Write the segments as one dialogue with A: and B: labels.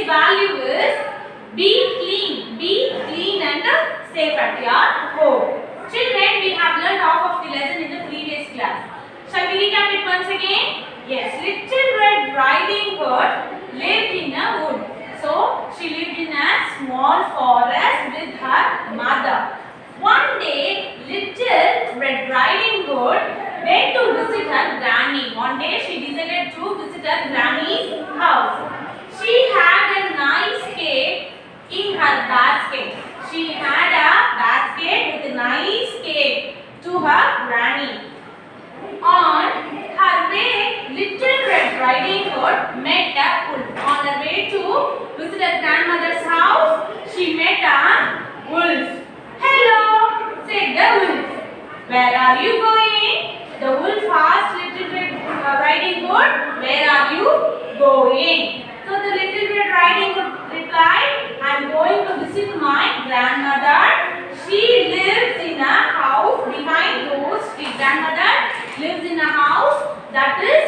A: value is be clean and safe at your home. Children, we have learned half of the lesson in the previous class. Shall we recap it once again? Yes, Little Red Riding Hood lived in a wood. So, she lived in a small forest with her mother. One day, Little Red Riding Hood went to visit her granny. One day, she decided to visit her granny's house. She had a nice cake in her basket. She had a basket with a nice cake to her granny. On her way, Little Red Riding Hood met a wolf. On her way to visit her grandmother's house, she met a wolf. "Hello," said the wolf. "Where are you going?" The wolf asked Little Red Riding Hood, "Where are you going?" So the Little Red Riding Hood replied, "I am going to visit my grandmother. She lives in a house behind those trees." Grandmother lives in a house that is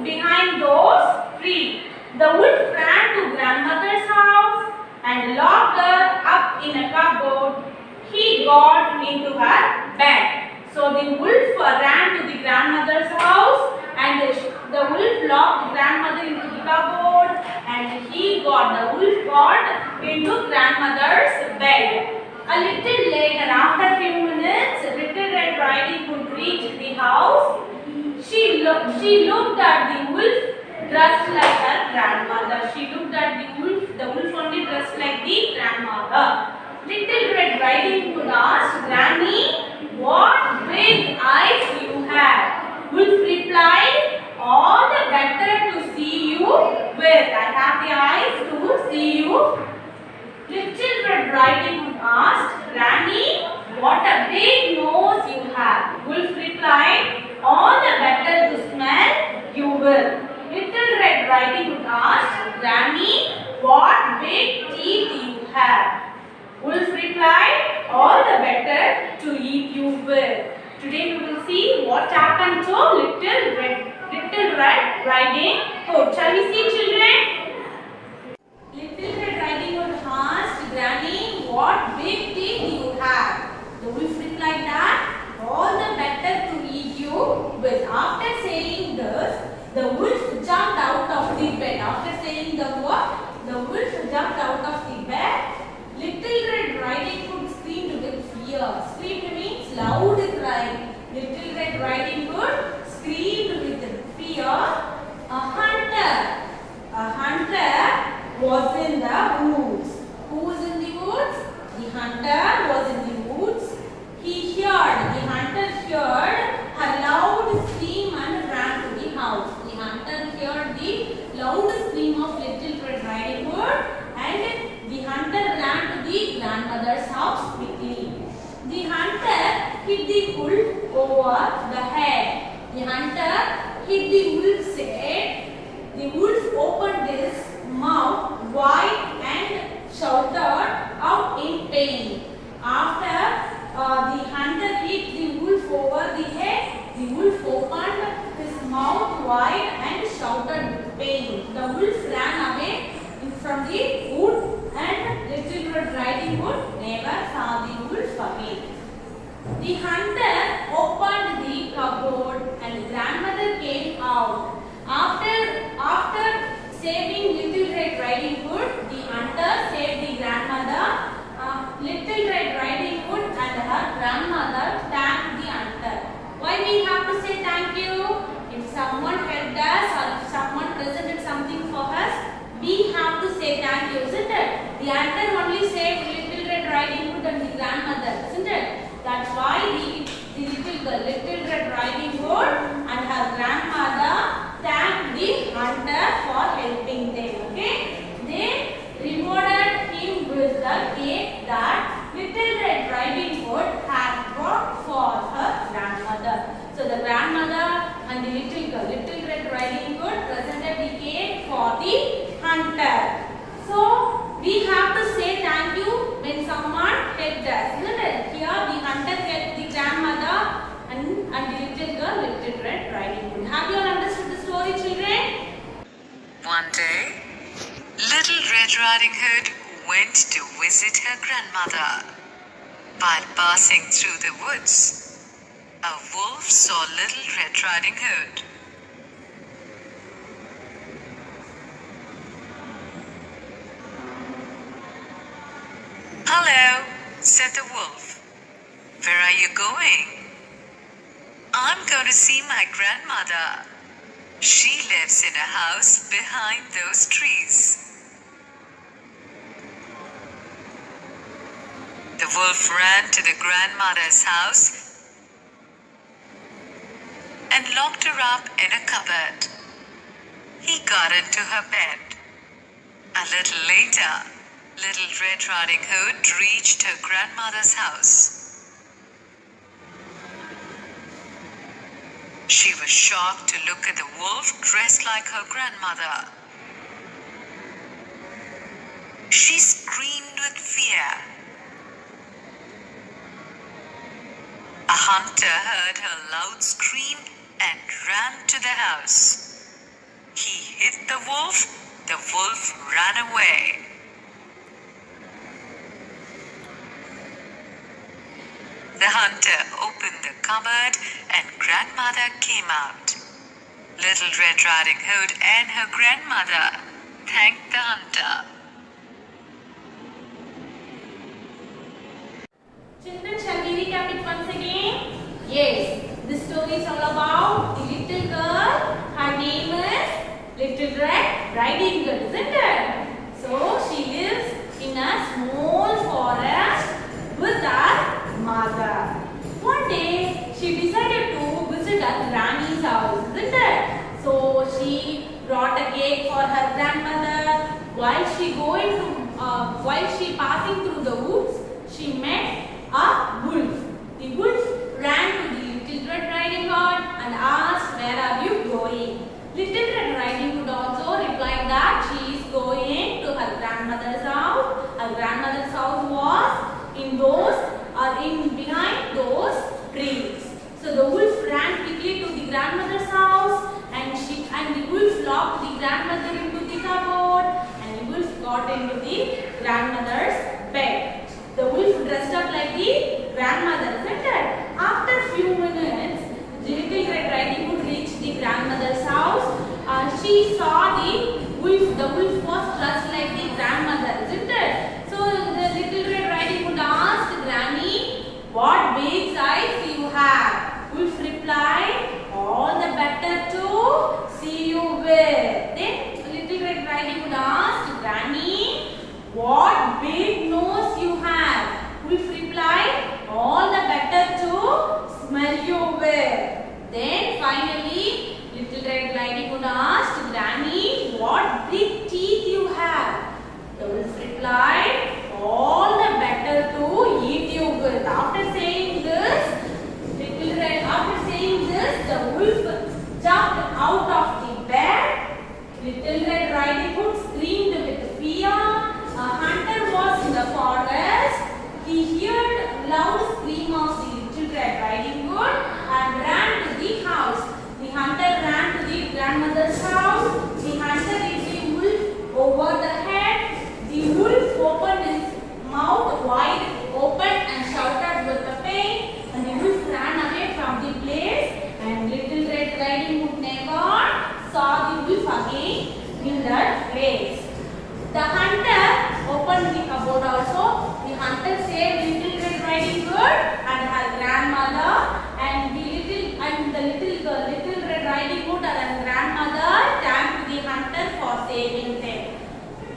A: behind those trees. The wolf ran to grandmother's house and locked her up in a cupboard. He got into her bed. So the wolf ran to the grandmother's house and the wolf locked grandmother into the cupboard and the wolf got into grandmother's bed. A little later, after few minutes, Little Red Riding Hood reached the house. She looked at the wolf dressed like her grandmother. She looked at the wolf only dressed like the grandmother. Little Red Riding Hood asked, "Granny, what big eyes you have?" Wolf replied, "All the better to see you with. I have the eyes to see you." Little Red Riding Hood asked, "Granny, what a big nose you have." Wolf replied, "All the better to smell you will." Little Red Riding Hood asked, "Granny, what big teeth you have?" Wolf replied, "All the better to eat you with." Today we will see what happened to Little Red Riding Hood. Shall we see, children? Little Red Riding Hood asked, "Granny, what big teeth you have?" The wolf replied that, "All the better to eat you with." After saying this, the wolf jumped out of the bed. After saying the word, the wolf jumped out of the bed. Little Red Riding Hood screamed with fear. Screamed means loud cry. Little Red Riding Hood screamed with fear. A hunter was in the woods. Who was in the woods? The hunter was in the woods. The hunter heard a loud scream and ran to the house. The hunter heard the loud scream of Little Red Riding Hood and the hunter ran to the grandmother's house quickly. The hunter hit the wolf over the head. The hunter hit the wolf's head. The wolf opened his mouth wide and shouted out in pain. After the hunter hit the wolf over the head, the wolf opened his mouth wide and shouted with pain. The wolf ran away from the wood and Little Red Riding Hood never saw the wolf again. The hunter opened the cupboard and grandmother came out. After saving Little Red Riding Hood, the hunter saved the grandmother. Little Red Riding Hood and her grandmother thanked the hunter. Why we have to say thank you? If someone helped us or if someone presented something for us, we have to say thank you, isn't it? The hunter only saved Little Red Riding Hood and the grandmother, isn't it? That's why the Little Red Riding Hood and her grandmother thanked the hunter for helping them. Okay? They rewarded him with the cake that Little Red Riding Hood had brought for her grandmother. So the grandmother and the Little Red Riding Hood presented the cake for the hunter. So we have to say thank you when someone helped us, isn't it? Here the hunter helped the grandmother and the little girl, Little Red Riding Hood. Have you all understood the story, children?
B: One day, Little Red Riding Hood went to visit her grandmother. While passing through the woods, a wolf saw Little Red Riding Hood. "Hello," said the wolf. "Where are you going?" "I'm going to see my grandmother. She lives in a house behind those trees." The wolf ran to the grandmother's house and locked her up in a cupboard. He got into her bed. A little later, Little Red Riding Hood reached her grandmother's house. She was shocked to look at the wolf dressed like her grandmother. She screamed with fear. A hunter heard her loud scream and ran to the house. He hit the wolf ran away. The hunter opened the cupboard and grandmother came out. Little Red Riding Hood and her grandmother thanked the hunter.
A: Children, shall we recap it once again? Yes, this story is all about the little girl. Her name is Little Red Riding Hood, isn't it? So she lives in a small forest with her mother. One day she decided to visit her granny's house, isn't it? So she brought a cake for her grandmother. While she passing through the woods, she met a wolf. The wolf ran to the Little Red Riding Hood and asked, "Where are you going?" Little Red Riding Hood also replied that she is going to her grandmother's house. Her grandmother's house was behind those trees. So the wolf ran quickly to the grandmother's house and the wolf locked the grandmother into the cupboard and the wolf got into the grandmother's bed. The wolf dressed up like the grandmother, isn't it? After few minutes, Little Red Riding Hood reached the grandmother's house. She saw the wolf. The wolf was dressed like the grandmother, isn't it? So the Little Red Riding Hood asked Granny, "What big eyes you have?" Wolf replied, "All the better to see you with." Then Little Red Riding Hood asked Granny, "What big nose you have?" Wolf replied, "All the better to smell you with." Then finally, Little Red Riding Hood asked Granny, "What big teeth you have?" The wolf replied, "All the better to eat you with." After saying this, the wolf jumped out of the bed. Little Red Riding Hood screamed with fear. A hunter was in the forest. He heard loud scream of the Little Red Riding Hood and ran to the house. The hunter ran to the grandmother's house. The hunter hit the wolf over the head. The wolf opened his mouth wide open and shouted with the pain. And the wolf ran away from the place. And Little Red Riding Hood never saw the wolf again in that place. The hunter opened the cupboard also. The hunter saved Little Red Riding Hood and her grandmother, and Little Red Riding Hood and her grandmother thanked the hunter for saving them.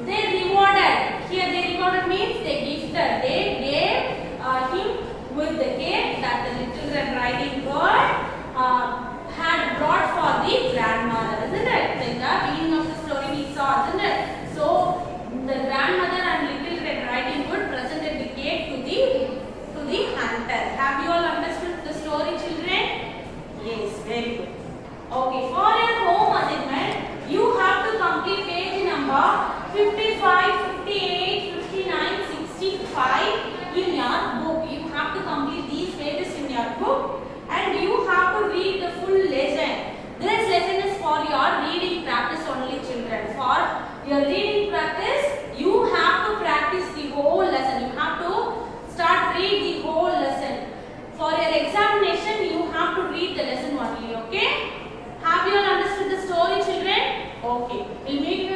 A: They rewarded means they gifted. They gave him with the cake that the Little Red Riding Hood had brought for the grandmother, isn't it? In the beginning of the story we saw, isn't it? So the grandmother and Little Red Riding Hood presented the cake to the hunter. Have you all understood the story, children? Yes, very good. Okay, for your home assignment, you have to complete page number 55, 58, 59, 65 in your book. You have to complete these pages in your book and you have to read the full lesson. This lesson is for your Okay. We'll meet